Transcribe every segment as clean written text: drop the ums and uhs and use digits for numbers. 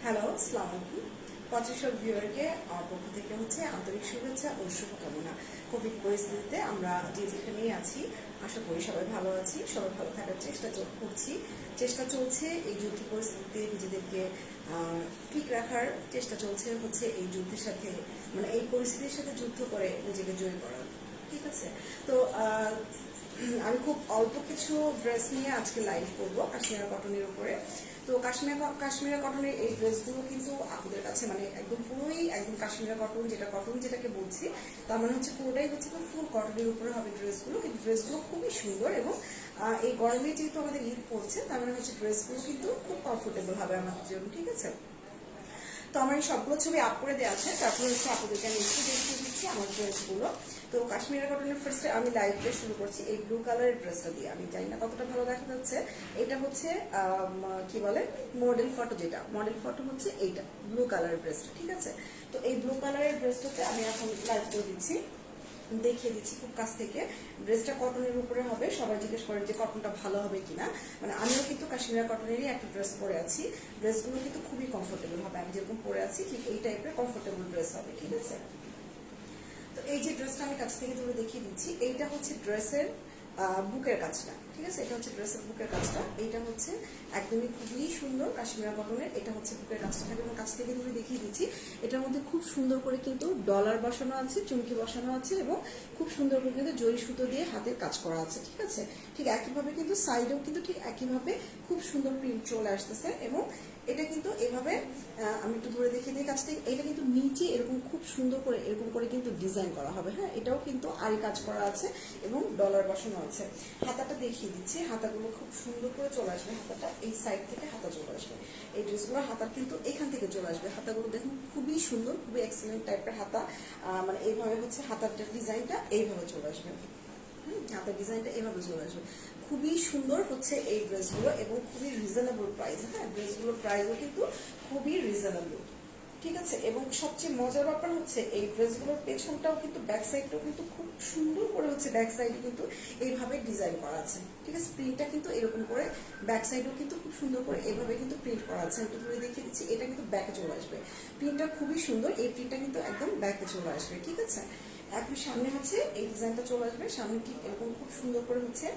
Hello, আসসালামু আলাইকুম। পঁচিশ ভিউয়ারকে আমার পক্ষ থেকে হচ্ছে আন্তরিক শুভেচ্ছা ও শুভকামনা। কোভিড পরিস্থিতিতে আমরা যে যেখানেই আছি, আশা করি সবাই ভালো আছি, সবাই ভালো থাকার করছি। চেষ্টা চলছে এই যুদ্ধ পরিস্থিতিতে নিজেদেরকে ঠিক রাখার চেষ্টা চলছে হচ্ছে এই যুদ্ধের সাথে, মানে এই পরিস্থিতির সাথে যুদ্ধ করে নিজেকে জয়ী করার। ঠিক আছে, তো আমি খুব অল্প কিছু ড্রেস নিয়ে আজকে লাইভ করবো কাশ্মীরা কটনের উপরে। তো কাশ্মীরা কটনের এই ড্রেসগুলো কিন্তু আপনাদের কাছে মানে একদম পুরোই একদম কাশ্মীরা কটন, কটন যেটাকে বলছি তার মানে হচ্ছে পুরোটাই হচ্ছে ফুল কটনের উপরে হবে ড্রেসগুলো। কিন্তু ড্রেসগুলো খুবই সুন্দর এবং এই গরমে যেহেতু আমাদের ঈদ পড়ছে তার মানে হচ্ছে ড্রেসগুলো কিন্তু খুব কমফোর্টেবল হবে আমাদের জন্য। ঠিক আছে, তো আমার এই সবগুলো ছবি আপ করে দেওয়া আছে, তারপরে হচ্ছে আপনাদেরকে আমি একটু দেখিয়ে দিচ্ছি আমার ড্রেসগুলো। তো কাশ্মীরা কটনের ফার্স্টে আমি লাইভটা শুরু করছি এই ব্লু কালারের ড্রেসটা দিয়ে। আমি জানি না কতটা ভালো দেখা যাচ্ছে। এটা হচ্ছে কি বলে মডেল ফটো, যেটা মডেল ফটো হচ্ছে এইটা ব্লু কালারের ড্রেসটা। ঠিক আছে, তো এই ব্লু কালারের ড্রেসটাতে আমি এখন লাইভ করে দিচ্ছি, দেখিয়ে দিচ্ছি খুব কাছ থেকে। ড্রেসটা কটনের উপরে হবে। সবাই জিজ্ঞেস করেন যে কটনটা ভালো হবে কিনা, মানে আমিও কিন্তু কাশ্মীরা কটনেরই একটা ড্রেস পরে আছি। ড্রেসগুলো কিন্তু খুবই কমফোর্টেবল হবে, আমি যেরকম পরে আছি ঠিক এই টাইপের কমফোর্টেবল ড্রেস হবে। ঠিক আছে, তো এই যে ড্রেসটা আমি কাছ থেকে ধরে দেখিয়ে দিচ্ছি, এইটা হচ্ছে ড্রেসের বুকের কাজটা। ঠিক আছে, এটা হচ্ছে ড্রেসের বুকের কাজটা। এইটা হচ্ছে একদমই খুবই সুন্দর কাশ্মীরা কটনের। এটা হচ্ছে বুকের কাজটা থাকে এবং কাছ থেকে ধরে দেখিয়ে দিচ্ছি। এটার মধ্যে খুব সুন্দর করে কিন্তু ডলার বসানো আছে, চুমকি বসানো আছে এবং খুব সুন্দর করে কিন্তু জরি সুতো দিয়ে হাতের কাজ করা আছে। ঠিক আছে, ঠিক একইভাবে কিন্তু সাইডেও কিন্তু ঠিক একইভাবে খুব সুন্দর প্রিন্ট চলে আসতেছে এবং এটা কিন্তু এভাবে আমি একটু ধরে দেখিয়ে দিই কাছ থেকে। এটা কিন্তু নিচে এরকম খুব সুন্দর করে এরকম করে কিন্তু ডিজাইন করা হবে। হ্যাঁ, এটাও কিন্তু আরি কাজ করা আছে এবং ডলার বসানো আছে। হাতাটা দেখিয়ে দিচ্ছি, হাতাগুলো খুব সুন্দর করে চলে আসবে। হাতাটা এই সাইড থেকে হাতা চলে আসবে। এই ড্রেসগুলোর হাতা কিন্তু এখান থেকে চলে আসবে। হাতাগুলো দেখুন খুবই সুন্দর, খুবই এক্সেলেন্ট টাইপের হাতা। মানে এইভাবে হচ্ছে হাতার ডিজাইনটা এইভাবে চলে আসবে। হাতের ডিজাইনটা এভাবে চলে আসবে। খুবই সুন্দর হচ্ছে এই ড্রেসগুলো এবং খুবই রিজনেবল প্রাইস। হ্যাঁ, ড্রেসগুলোর প্রাইসও কিন্তু খুবই রিজনেবল। ঠিক আছে, এবং সবচেয়ে মজার ব্যাপার হচ্ছে এই ড্রেসগুলোর পেছনটাও কিন্তু ব্যাক সাইডটাও কিন্তু খুব সুন্দর করে হচ্ছে ব্যাক সাইডে কিন্তু এইভাবে ডিজাইন করা আছে। ঠিক আছে, প্রিন্টটা কিন্তু এরকম করে ব্যাক সাইডেও কিন্তু খুব সুন্দর করে এইভাবে কিন্তু প্রিন্ট করা আছে। আমি ধরে দেখিয়ে দিচ্ছি, এটা কিন্তু ব্যাকে চলে আসবে। প্রিন্টটা খুবই সুন্দর, এই প্রিন্টটা কিন্তু একদম ব্যাকে চলে আসবে। ঠিক আছে, এখন সামনে হচ্ছে এই ডিজাইনটা চলে আসবে। সামনে ঠিক এরকম খুব সুন্দর করে হচ্ছে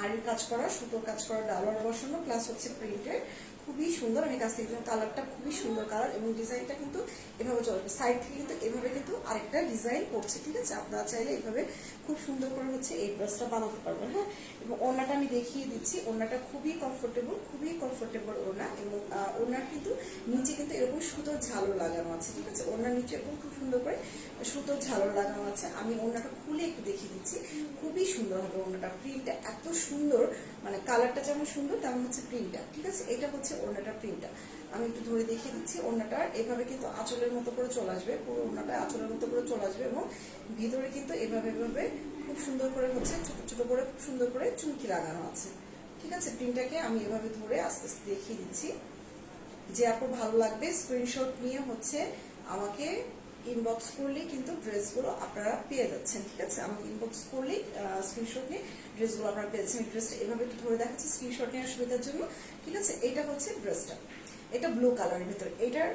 আড়ির কাজ করা, সুতোর কাজ করা, ডালার বসানো প্লাস হচ্ছে প্রিন্টের। খুবই সুন্দর। আমি কাছ থেকে কালারটা খুবই সুন্দর কালার এবং ডিজাইনটা কিন্তু এভাবে চলে আসবে। সাইড থেকে কিন্তু এভাবে কিন্তু আরেকটা ডিজাইন করছে। ঠিক আছে, আপনারা চাইলে এইভাবে খুব সুন্দর করে হচ্ছে এই ড্রেসটা বানাতে পারবেন। হ্যাঁ, এবং ওড়নাটা আমি দেখিয়ে দিচ্ছি। ওড়নাটা খুবই কমফোর্টেবল ওড়না এবং ওড়নার কিন্তু নিচে কিন্তু এরকম সুতোর ঝালর লাগানো আছে। ঠিক আছে, ওড়নার নিচে এরকম খুব সুন্দর করে সুতোর ঝালর লাগানো আছে। আমি ওড়নাটা খুলে একটু দেখিয়ে দিচ্ছি, খুবই সুন্দর হবে ওড়নাটা। প্রিন্টটা এত সুন্দর, মানে কালারটা যেমন সুন্দর তেমন হচ্ছে প্রিন্টটা। ঠিক আছে, এটা হচ্ছে ওড়নাটা প্রিন্টটা। আমি একটু ধরে দেখিয়ে দিচ্ছি। ওড়নাটা এভাবে কিন্তু আঁচলের মতো করে চলে আসবে, পুরো ওড়নাটা আঁচলের মতো করে চলে আসবে এবং ভিতরে কিন্তু এভাবে খুব সুন্দর করে হচ্ছে ছোট ছোট করে খুব সুন্দর করে চুমকি লাগানো আছে। ঠিক আছে, প্রিন্টটাকে আমি এভাবে ধরে আস্তে আস্তে দেখিয়ে দিচ্ছি। যে আপু ভালো লাগবে স্ক্রিনশট নিয়ে হচ্ছে আমাকে ইনবক্স করলে কিন্তু ড্রেসগুলো আপনারা পেয়ে যাচ্ছেন। ঠিক আছে, আমাকে ইনবক্স করলে স্ক্রিনশট নিয়ে ড্রেসগুলো আপনারা পেয়ে যাচ্ছেন। ড্রেসটা এভাবে একটু ধরে দেখাচ্ছি স্ক্রিনশট নেওয়ার সুবিধার জন্য। ঠিক আছে, এটা হচ্ছে ড্রেসটা, এটা ব্লু কালারের ভিতরে। এটার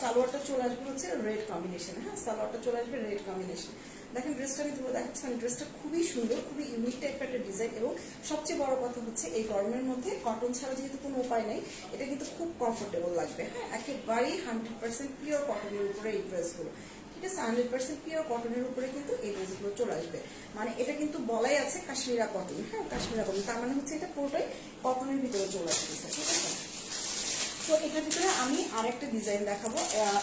সালোয়ারটা চলে আসবে হচ্ছে রেড কম্বিনেশন। হ্যাঁ, সালোয়ারটা চলে আসবে রেড কম্বিনেশন। দেখেন ড্রেসটা আমি ধরে দেখাচ্ছি, মানে ড্রেসটা খুবই সুন্দর, খুবই ইউনিক টাইপের একটা ডিজাইন এবং সবচেয়ে বড় কথা হচ্ছে এই গরমের মধ্যে কটন ছাড়া যেহেতু কোনো উপায় নেই, এটা কিন্তু খুব কমফোর্টেবল লাগবে। হ্যাঁ, একেবারেই 100% পিওর কটনের উপরে এই ড্রেসগুলো। ঠিক আছে, 100% পিওর কটনের উপরে কিন্তু এই ড্রেসগুলো চলে আসবে। মানে এটা কিন্তু বলাই আছে কাশ্মীরা কটন। হ্যাঁ, কাশ্মীরা কটন তার মানে হচ্ছে এটা পুরোটাই কটনের ভিতরে চলে আসতেছে। ঠিক আছে, তো এটার ভিতরে আমি আরেকটা ডিজাইন দেখাবো।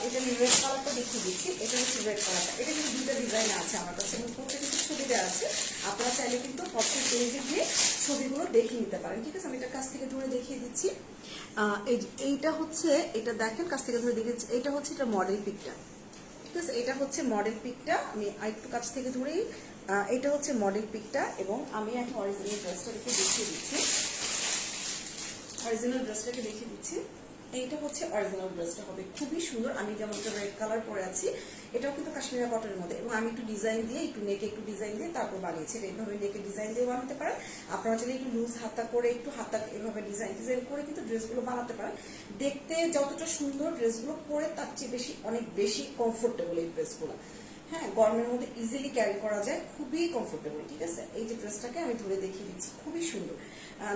এটা আমি রেড কালারটা দেখিয়ে দিচ্ছি। এটা হচ্ছে রেড কালারটা। এটা কিন্তু দুটো ডিজাইন আছে আমার কাছে এবং প্রত্যেক কিন্তু ছবি দেওয়া আছে। আপনারা চাইলে কিন্তু প্রত্যেক পেজে গিয়ে ছবিগুলো দেখে নিতে পারেন। ঠিক আছে, আমি এটা কাছ থেকে ধরে দেখিয়ে দিচ্ছি। এইটা হচ্ছে, এটা দেখেন কাছ থেকে ধরে দেখিয়েছি, এটা হচ্ছে এটা মডেল পিকটা। ঠিক আছে, এটা হচ্ছে মডেল পিকটা। আমি আরেকটু কাছ থেকে ধরেই এটা হচ্ছে মডেল পিকটা এবং আমি এখন অরিজিনাল ড্রেসটাকে দেখিয়ে দিচ্ছি। অরিজিনাল ড্রেসটাকে দেখিয়ে দিচ্ছি। এইটা হচ্ছে অরিজিনাল ড্রেসটা হবে, খুবই সুন্দর। আমি যেমন রেড কালার পরে আছি, এটাও কিন্তু কাশ্মীরি কটনের মধ্যে, এবং আমি একটু ডিজাইন দিয়ে, একটু নেকে একটু ডিজাইন দিয়ে তারপর বানিয়েছি। এইভাবে নেকে ডিজাইন দিয়ে বানাতে পারেন। আপনারা যদি একটু লুজ হাতা করে, একটু হাতা এভাবে ডিজাইন করে কিন্তু ড্রেসগুলো বানাতে পারেন। দেখতে যতটা সুন্দর, ড্রেসগুলো পরে তার চেয়ে বেশি, অনেক বেশি কমফোর্টেবল এই ড্রেসগুলো। হ্যাঁ, গরমের মধ্যে ইজিলি ক্যারি করা যায়, খুবই কমফোর্টেবল। ঠিক আছে, এই যে ড্রেসটাকে আমি ধরে দেখিয়ে দিচ্ছি, খুবই সুন্দর।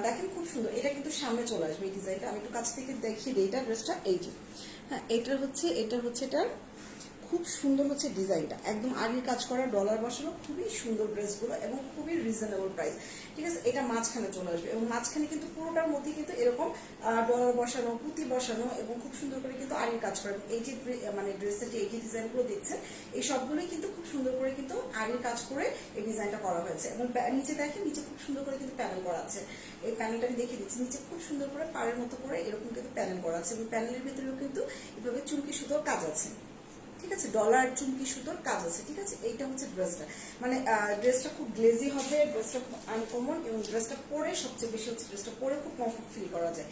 দেখেন খুব সুন্দর, এটা কিন্তু সামনে চলে আসবে এই ডিজাইনটা। আমি একটু কাছ থেকে দেখিয়ে দিই এটা ড্রেসটা। এই যে হ্যাঁ, এটা হচ্ছে এটার খুব সুন্দর হচ্ছে ডিজাইনটা, একদম আড়ির কাজ করা, ডলার বসানো, খুবই সুন্দর ড্রেসগুলো এবং খুবই রিজনেবল প্রাইস। ঠিক আছে, এটা মাঝখানে চলে আসবে, এবং মাঝখানে কিন্তু পুরোটার মধ্যে কিন্তু এরকম ডলার বসানো, পুঁতি বসানো, এবং খুব সুন্দর করে কিন্তু আড়ির কাজ করা। এই যে মানে ড্রেসের যে এই যে ডিজাইনগুলো দেখছেন, এই সবগুলোই কিন্তু খুব সুন্দর করে কিন্তু আড়ির কাজ করে এই ডিজাইনটা করা হয়েছে। এবং নিচে দেখেন, নিচে খুব সুন্দর করে কিন্তু প্যানেল করা আছে। এই প্যানেলটা আমি দেখিয়ে দিচ্ছি, নিচে খুব সুন্দর করে পাড়ের মতো করে এরকম কিন্তু প্যানেল করা আছে, এবং প্যানেলের ভিতরেও কিন্তু এভাবে চুমকি সুতোর কাজ আছে। ঠিক আছে, ডলার চুমকি সুতোর কাজ আছে। ঠিক আছে, এইটা হচ্ছে ড্রেসটা, মানে ড্রেসটা খুব গ্লেজি হবে, ড্রেসটা খুব আনকমন, এবং ড্রেসটা পরে সবচেয়ে বেশি হচ্ছে ড্রেসটা পরে খুব কমফোর্ট ফিল করা যায়।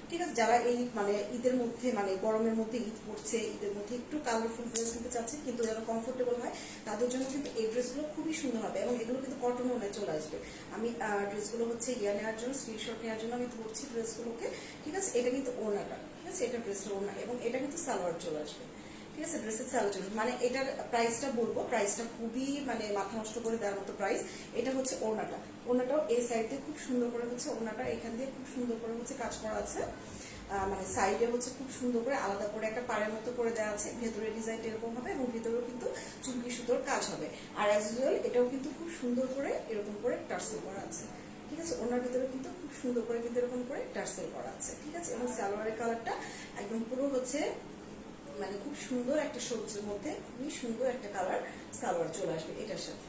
ঠিক আছে, যারা এই মানে ঈদের মধ্যে, মানে গরমের মধ্যে ঈদ পড়ছে, ঈদের মধ্যে একটু কালারফুল ড্রেস নিতে চাচ্ছে কিন্তু যেন কমফোর্টেবল হয়, তাদের জন্য কিন্তু এই ড্রেসগুলো খুবই সুন্দর হবে, এবং এগুলো কিন্তু কটন ওনে চলে আসবে। আমি ড্রেসগুলো হচ্ছে ইয়া নেওয়ার জন্য, স্ক্রিনশট নেওয়ার জন্য আমি ধরছি ড্রেসগুলোকে। ঠিক আছে, এটা কিন্তু ওড়নাটা, ঠিক আছে, এটা ড্রেসের ওড়না, এবং এটা কিন্তু সালোয়ার চলে আসবে। ঠিক আছে, ড্রেসের সালোয়ার, মানে এটার প্রাইসটা বলবো, প্রাইসটা খুবই মানে মাথা নষ্ট করে দেওয়ার মতো প্রাইস। এটা হচ্ছে ওড়নাটা, ওড়নাটাও এই সাইডে খুব সুন্দর করে হচ্ছে, ওড়নাটা এখান দিয়ে খুব সুন্দর করে হচ্ছে কাজ করা আছে, মানে সাইডে হচ্ছে খুব সুন্দর করে আলাদা করে একটা পাড়ের মতো করে দেওয়া আছে। ভেতরে ডিজাইনটা এরকম হবে, এবং ভিতরেও কিন্তু চুমকি সুতোর কাজ হবে। আর অ্যাজ ইউজুয়াল এটাও কিন্তু খুব সুন্দর করে এরকম করে টার্সেল করা আছে। ঠিক আছে, ওনার ভিতরে কিন্তু খুব সুন্দর করে কিন্তু এরকম করে টার্সেল করা আছে। ঠিক আছে, এবং সালোয়ারের কালারটা একদম পুরো হচ্ছে মানে খুব সুন্দর একটা সবুজের মধ্যে খুবই সুন্দর একটা কালার সালোয়ার চলে আসবে এটার সাথে।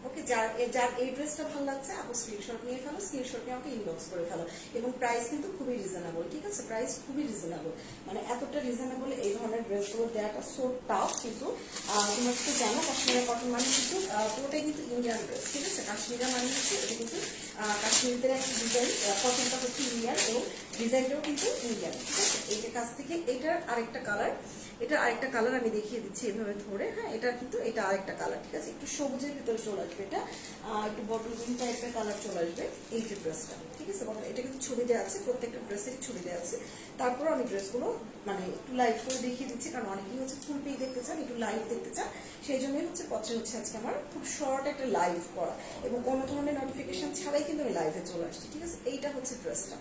ওকে, যার এই ড্রেসটা ভালো লাগছে আপু স্ক্রিনশট নিয়ে ফেলো, স্ক্রিনশট নিয়ে আমাকে ইনবক্স করে ফেলো। এবং প্রাইস কিন্তু খুবই রিজনেবল। ঠিক আছে, প্রাইস খুবই রিজনেবল, মানে এতটা রিজনেবল এই ধরনের ড্রেসগুলো দেওয়াটা সো টাফ। কিন্তু তোমরা তো জানো কাশ্মীরের কটন মানে কিন্তু পুরোটাই কিন্তু ইন্ডিয়ান ড্রেস। ঠিক আছে, কাশ্মীরের মানে হচ্ছে এটা কিন্তু কাশ্মীরদের একটা ডিজাইন, কটনটা হচ্ছে ইন্ডিয়ান, এবং ডিজাইনটাও কিন্তু ইন্ডিয়ান। ঠিক আছে, এইটার কাছ থেকে এটার আরেকটা কালার, এটা আরেকটা কালার আমি দেখিয়ে দিচ্ছি এভাবে ধরে। হ্যাঁ, এটা কিন্তু এটা আরেকটা কালার। ঠিক আছে, একটু সবুজের ভিতরে চলে আসবে, এটা একটু বটল গ্রিন টাইপের কালার চলে আসবে এই যে ড্রেসটা। ঠিক আছে, এটা কিন্তু ছবি দেওয়া আছে, প্রত্যেকটা ড্রেসের ছবি দেওয়া আছে। তারপর আমি ড্রেসগুলো মানে একটু লাইভ করে দেখিয়ে দিচ্ছি, কারণ অনেকেই হচ্ছে ফুল পেজ দেখতে চান, একটু লাইভ দেখতে চান, সেই জন্যই হচ্ছে পথে হচ্ছে আজকে আমার খুব শর্ট একটা লাইভ করা, এবং কোনো ধরনের নোটিফিকেশন ছাড়াই কিন্তু আমি লাইভে চলে আসছি। ঠিক আছে, এইটা হচ্ছে ড্রেসটা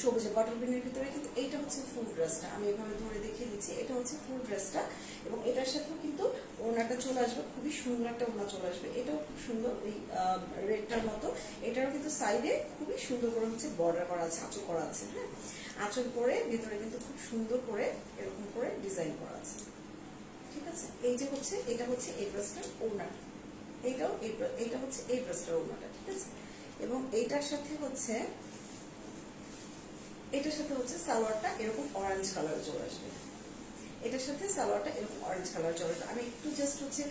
সবুজে বটল গ্রিনের ভিতরে, কিন্তু এইটা হচ্ছে ফুল ড্রেসটা। আমি এভাবে ধরে দেখিয়ে দিচ্ছি, এটা হচ্ছে ফুল ড্রেসটা, এবং এটার সাথেও কিন্তু ওড়নাটা চলে আসবে, খুবই সুন্দর একটা ওড়না চলে আসবে। এটাও খুব সুন্দর, ওই রেডটার মতো। এটারও কিন্তু সাইডে খুবই সুন্দর করে হচ্ছে বর্ডার করা আছে, আঁচল করা আছে। হ্যাঁ, আঁচল করে ভিতরে কিন্তু খুব সুন্দর করে এরকম করে ডিজাইন করা আছে। ঠিক আছে, এই যে হচ্ছে এটা হচ্ছে এই ড্রেসটার ওড়নাটা, এইটা হচ্ছে এই ড্রেসটার ওড়নাটা। ঠিক আছে, এবং এইটার সাথে হচ্ছে সালোয়ারটা এরকম অরেঞ্জ কালার চলে আসবে। এটার সাথে সালোয়ারটা এরকম অরেঞ্জ কালার চলে আসবে। আমি একটু জাস্ট হচ্ছে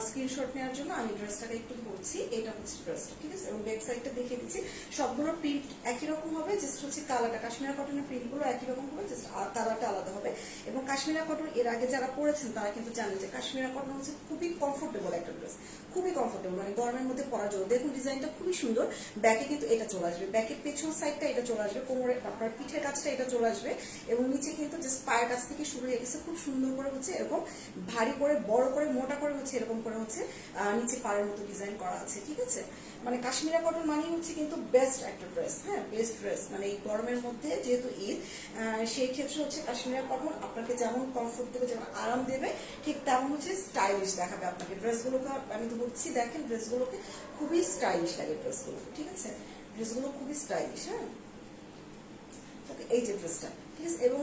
স্ক্রিনশট নেওয়ার জন্য আমি ড্রেসটাকে একটু ধরছি। এটা হচ্ছে ড্রেসটা। ঠিক আছে, এবং ব্যাক সাইডটা দেখিয়ে দিচ্ছি। সবগুলো প্রিন্ট একই রকম হবে, জাস্ট হচ্ছে কালারটা, কাশ্মীরা কটনের প্রিন্টগুলো একই রকম হবে, জাস্ট কালারটা আলাদা হবে। এবং কাশ্মীরা কটন এর আগে যারা পরেছেন তারা কিন্তু জানেন যে কাশ্মীরা কটন হচ্ছে খুবই কমফোর্টেবল একটা ড্রেস, খুবই কমফোর্টেবল, মানে গরমের মধ্যে পরার জন্য। দেখুন ডিজাইনটা খুবই সুন্দর, ব্যাকে কিন্তু এটা চলে আসবে, ব্যাকের পেছন সাইডটা এটা চলে আসবে, কোমরের আপনার পিঠের কাছটা এটা চলে আসবে, এবং নিচে কিন্তু জাস্ট পায়ের কাছ থেকে শুরু হয়ে গেছে, খুব সুন্দর করে হচ্ছে এরকম ভারী করে, বড় করে, মোটা করে হচ্ছে এরকম করে হচ্ছে নিচে পাড়ের মতো ডিজাইন করা আছে। ঠিক আছে, মানে কাশ্মীরা কটন মানে হচ্ছে কিন্তু বেস্ট একটা ড্রেস। হ্যাঁ, বেস্ট ড্রেস, মানে এই গরমের মধ্যে যেহেতু ঈদ, সেই ক্ষেত্রে হচ্ছে কাশ্মীরা কটন আপনাকে যেমন কমফোর্ট দেবে, যেমন আরাম দেবে, ঠিক তেমন হচ্ছে স্টাইলিশ দেখাবে আপনাকে। ড্রেসগুলোকে আমি তো বলছি, দেখেন ড্রেসগুলোকে খুবই স্টাইলিশ লাগে ড্রেসগুলো। ঠিক আছে, ড্রেসগুলো খুবই স্টাইলিশ। হ্যাঁ, ওকে, এই যে ড্রেসটা। ঠিক আছে, এবং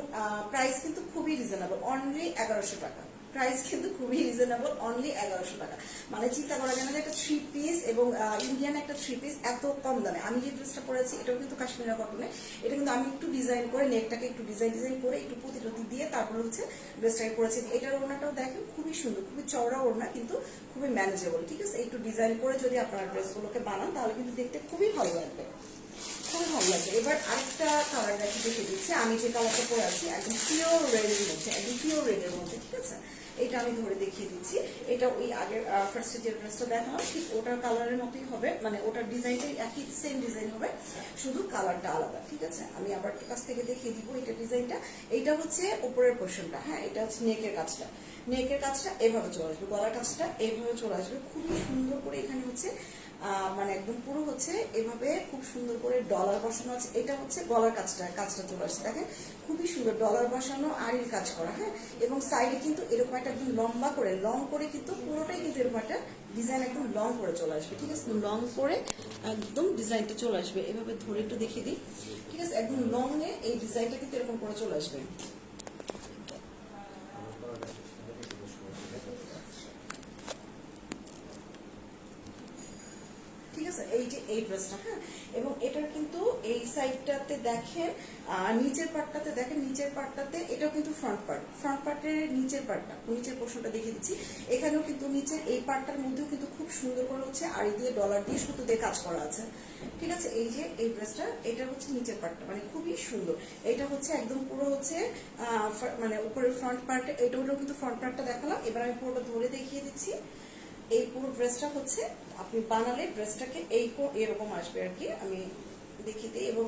প্রাইস কিন্তু খুবই রিজনেবল, অনলি 1100 টাকা। প্রাইস কিন্তু খুবই রিজনেবল, অনলি 1100 টাকা। মানে চিন্তা করা যায় না যে একটা 3 পিস, এবং ইন্ডিয়ান একটা 3 পিস এত কম দামে। আমি যে ড্রেসটা পরেছি এটাও কিন্তু কাশ্মীরা কটনে, এটা কিন্তু আমি একটু ডিজাইন করে, নেকটাকে একটু ডিজাইন করে, একটু পুঁতি টুতি দিয়ে তারপরে হচ্ছে ড্রেসটাকে পরেছি। এটার ওড়নাটাও দেখেন খুবই সুন্দর, খুবই চওড়া ওড়না, কিন্তু খুবই ম্যানেজেবল। ঠিক আছে, একটু ডিজাইন করে যদি আপনারা ড্রেসগুলোকে বানান তাহলে কিন্তু দেখতে খুবই ভালো লাগবে। খুবই ভালো লাগে। এবার আরেকটা কালার দেখে দিচ্ছি, আমি যে কালারটা পরে আছি একদম পিওর রেডের মধ্যে, একদম পিওর রেডের মধ্যে, ঠিক আছে। এটা আমি ধরে দেখিয়ে দিচ্ছি, এটা ওই আগের ফার্স্টে যে ড্রেসটা দেখালাম ঠিক ওটার কালারের মতোই হবে, মানে ওটার ডিজাইনটাই একই, সেম ডিজাইন হবে, শুধু কালারটা আলাদা, ঠিক আছে। আমি আবার কাছ থেকে দেখিয়ে দিব এটা ডিজাইনটা। এইটা হচ্ছে উপরের পোর্শনটা, হ্যাঁ, এটা হচ্ছে নেকের কাজটা। নেকের কাজটা এভাবে চলে আসবে, গলার কাজটা এইভাবে চলে আসবে, খুবই সুন্দর করে এখানে হচ্ছে মানে একদম পুরো হচ্ছে এভাবে খুব সুন্দর করে ডলার বসানো আছে। এটা হচ্ছে গলার কাজটা চলে আসছে, দেখেন খুবই সুন্দর ডলার বসানো আড়ির কাজ করা, হ্যাঁ। এবং সাইডে কিন্তু এরকম একটা একদম লম্বা করে লং করে কিন্তু পুরোটাই কিন্তু এরকম একটা ডিজাইন একদম লং করে চলে আসবে, ঠিক আছে। লং করে একদম ডিজাইনটা চলে আসবে, এভাবে ধরে একটু দেখিয়ে দিই, ঠিক আছে। একদম লং এ এই ডিজাইনটা কিন্তু এরকম করে চলে আসবে। ঠিক আছে, এই যে এই ড্রেসটা, হ্যাঁ। এবং এটার কিন্তু এই সাইডটাতে দেখেন, নিচের পার্টটাতে দেখেন, নিচের পার্টটাতে এটাও কিন্তু ফ্রন্ট পার্টের নিচের পার্টটা, নিচের পোর্শনটা দেখিয়ে দিচ্ছি। এখানেও কিন্তু নিচের এই পার্টটার মধ্যেও কিন্তু খুব সুন্দর করে হচ্ছে আড়ি দিয়ে ডলার দিয়ে সুতো দিয়ে কাজ করা আছে, ঠিক আছে। এই যে এই ড্রেসটা, এটা হচ্ছে নিচের পার্টটা, মানে খুবই সুন্দর। এটা হচ্ছে একদম পুরো হচ্ছে মানে উপরের ফ্রন্ট পার্টে, এটাও কিন্তু ফ্রন্ট পার্টটা দেখালাম। এবার আমি পুরোটা ধরে দেখিয়ে দিচ্ছি। এই পুরো ড্রেসটা হচ্ছে আপনি বানালে ড্রেসটাকে এরকম আসবে আর কি, আমি দেখিয়ে দিই। এবং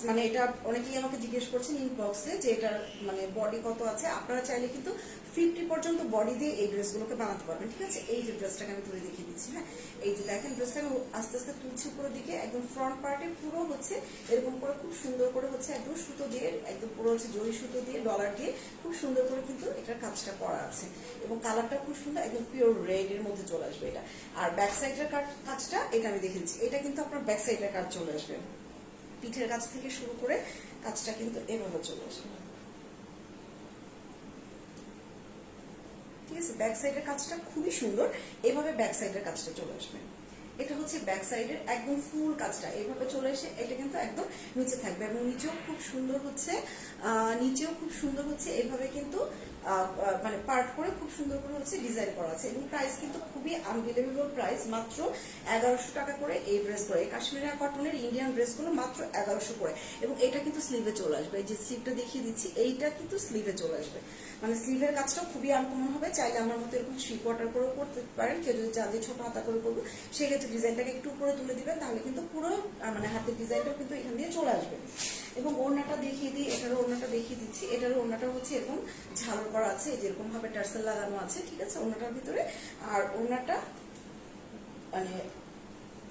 মানে এটা অনেকেই আমাকে জিজ্ঞেস করছেন ইনবক্সে যে এটার মানে বডি কত আছে। আপনারা চাইলে কিন্তু 50 পর্যন্ত বডি দিয়ে এই ড্রেসগুলোকে বানাতে পারবেন, ঠিক আছে। এই যে ড্রেসটাকে আমি তুলে দেখিয়ে দিচ্ছি, হ্যাঁ। এই যে দেখেন ড্রেসটা আমি আস্তে আস্তে তুলছি উপরের দিকে, একদম ফ্রন্ট পার্টে পুরো হচ্ছে এরকম করে খুব সুন্দর করে হচ্ছে একদম সুতো দিয়ে, একদম পুরো হচ্ছে জরি সুতো দিয়ে ডলার দিয়ে খুব সুন্দর করে কিন্তু এটার কাজটা করা আছে। এবং কালারটা খুব সুন্দর, একদম পিওর রেড এর মধ্যে চলে আসবে এটা। আর ব্যাক সাইডের কাজটা এটা আমি দেখে দিচ্ছি, এটা কিন্তু আপনার ব্যাক সাইডের কাজ চলে আসবে, পিঠের কাছ থেকে শুরু করে কাজটা কিন্তু এভাবে চলে আসবে, ঠিক আছে। ব্যাক সাইডের কাজটা খুবই সুন্দর, এভাবে ব্যাক সাইডের কাজটা চলে আসবে। এটা হচ্ছে ব্যাক সাইডের একদম ফুল কাজটা এইভাবে চলে এসে এটা কিন্তু একদম নিচে থাকবে। এবং নিচেও খুব সুন্দর হচ্ছে এইভাবে কিন্তু মানে পার্ট করে খুব সুন্দর করে হচ্ছে ডিজাইন করা আছে। এবং প্রাইস কিন্তু খুবই আনবিলিভেবল প্রাইস, মাত্র 1100 টাকা করে এই ড্রেসগুলো, এই কাশ্মীরি কটনের ইন্ডিয়ান ড্রেসগুলো মাত্র 1100 করে। এবং এটা কিন্তু স্লিভে চলে আসবে, এই যে স্লিভটা দেখিয়ে দিচ্ছি, এইটা কিন্তু স্লিভে চলে আসবে, মানে স্লিভের কাজটাও খুবই আনকমন হবে। চাইলে আমার মতো এরকম 3 কোয়ার্টার করেও করতে পারেন, কেউ যদি চাঁদে ছোট হাতা করে করবো সেক্ষেত্রে ডিজাইনটাকে একটু উপরে তুলে দিবেন, তাহলে কিন্তু পুরো মানে হাতের ডিজাইনটাও কিন্তু এখান দিয়ে চলে আসবে। এবং ওড়নাটা দেখিয়ে দিই, এটারও ওড়নাটা দেখিয়ে দিচ্ছি। এটারও ওড়নাটা হচ্ছে এরকম ঝালর করা আছে, যেরকম ভাবে টার্সেল লাগানো আছে, ঠিক আছে, ওড়নাটার ভিতরে। আর ওড়নাটা মানে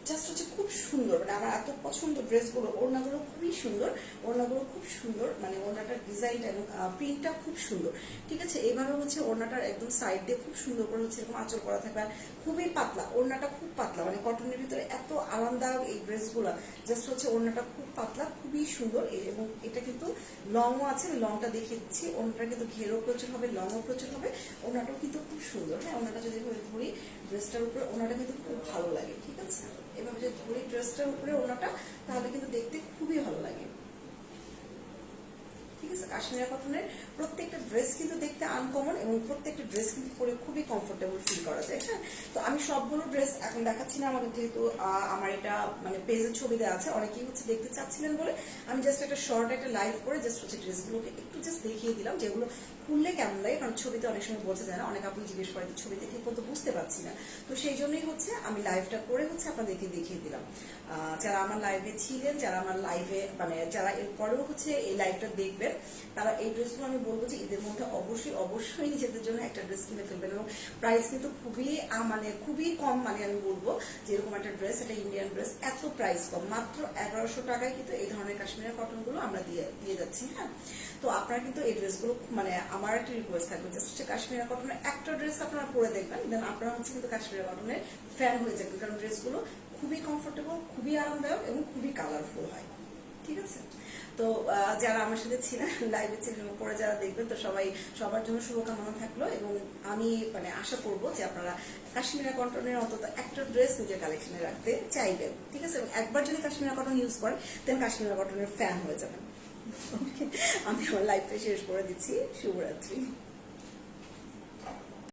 জাস্ট হচ্ছে খুব সুন্দর, মানে আমার এত পছন্দ ড্রেসগুলো, ওড়নাগুলো খুবই সুন্দর, ওড়নাগুলো খুব সুন্দর, মানে ওড়নাটার ডিজাইনটা এবং প্রিন্টটা খুব সুন্দর, ঠিক আছে। এইভাবে হচ্ছে ওড়নাটার একদম সাইড দিয়ে খুব সুন্দর করে হচ্ছে এরকম আঁচল করা থাকবে। আর খুবই পাতলা, ওড়নাটা খুব পাতলা, মানে কটনের ভিতরে এত আরামদায়ক এই ড্রেসগুলো, জাস্ট হচ্ছে ওড়নাটা খুব পাতলা, খুবই সুন্দর। এবং এটা কিন্তু লংও আছে, লংটা দেখিয়ে দিচ্ছি। ওড়নাটা কিন্তু ঘেরও প্রচুর হবে, লংও প্রচুর হবে, ওড়নাটাও কিন্তু খুব সুন্দর, হ্যাঁ। ওড়নাটা যদি ধরি ড্রেসটার উপরে, ওড়নাটা কিন্তু খুব ভালো লাগে, ঠিক আছে। এভাবে যদি ধরি ড্রেসটার উপরে ওড়নাটা, তাহলে কিন্তু দেখতে খুবই ভালো লাগে, ঠিক আছে। কাশ্মীরি কটনের প্রত্যেকটা ড্রেস কিন্তু দেখতে আনকমন, এবং প্রত্যেকটা ড্রেস কিন্তু পরে খুবই কমফোর্টেবল ফিল করা যায়, হ্যাঁ। তো আমি সবগুলো ড্রেস এখন দেখাচ্ছি না, আমাদের যেহেতু আমার এটা মানে পেজের ছবি দেওয়া আছে, অনেকেই হচ্ছে দেখতে চাচ্ছিলেন বলে আমি জাস্ট একটা শর্ট একটা লাইভ করে জাস্ট হচ্ছে ড্রেসগুলোকে একটু জাস্ট দেখিয়ে দিলাম, যেগুলো খুললে কেমন লাগে, কারণ ছবিতে অনেক সময় বোঝা যায় না। অনেক আপনি জিজ্ঞেস করেন ছবিতে ঠিক মতো বুঝতে পারছি না, তো সেই জন্যই হচ্ছে আমি লাইভটা করে হচ্ছে আপনাদেরকে দেখিয়ে দিলাম। যারা আমার লাইভে ছিলেন, যারা আমার লাইভে মানে যারা এরপরেও হচ্ছে এই লাইভটা দেখবেন, তারা এই ড্রেসগুলো আমি বলবো যে ঈদের মধ্যে অবশ্যই নিজেদের জন্য একটা ড্রেস কিনে ফেলবেন। এবং প্রাইস কিন্তু খুবই মানে খুবই কম, মানে আমি বলবো যেরকম একটা ড্রেস, এটা ইন্ডিয়ান ড্রেস, এত প্রাইস কম, মাত্র 1100 টাকায় কিন্তু এই ধরনের কাশ্মীরি কটনগুলো আমরা দিয়ে যাচ্ছি, হ্যাঁ। তো আপনারা কিন্তু এই ড্রেসগুলো মানে আমার একটা রিকোয়েস্ট থাকবে, জাস্ট হচ্ছে কাশ্মীরি কটনের একটা ড্রেস আপনারা পরে দেখবেন, দেন আপনারা হচ্ছে কিন্তু কাশ্মীরি কটনের ফ্যান হয়ে যাবেন, কারণ ড্রেসগুলো খুবই কমফোর্টেবল, খুবই আরামদায়ক এবং খুবই কালারফুল হয়, ঠিক আছে। তো যারা আমার সাথে ছিলেন, লাইভে ছিলেন, পরে যারা দেখবেন, তো সবার জন্য শুভকামনা থাকলো। এবং আমি মানে আশা করবো যে আপনারা কাশ্মীরি কটনের অন্তত একটা ড্রেস নিজের কালেকশনে রাখতে চাইবেন, ঠিক আছে। এবং একবার যদি কাশ্মীরি কটন ইউজ করেন, দেন কাশ্মীরি কটনের ফ্যান হয়ে যাবেন। আমি আমার লাইফটা শেষ করে দিচ্ছি। শুভরাত্রি।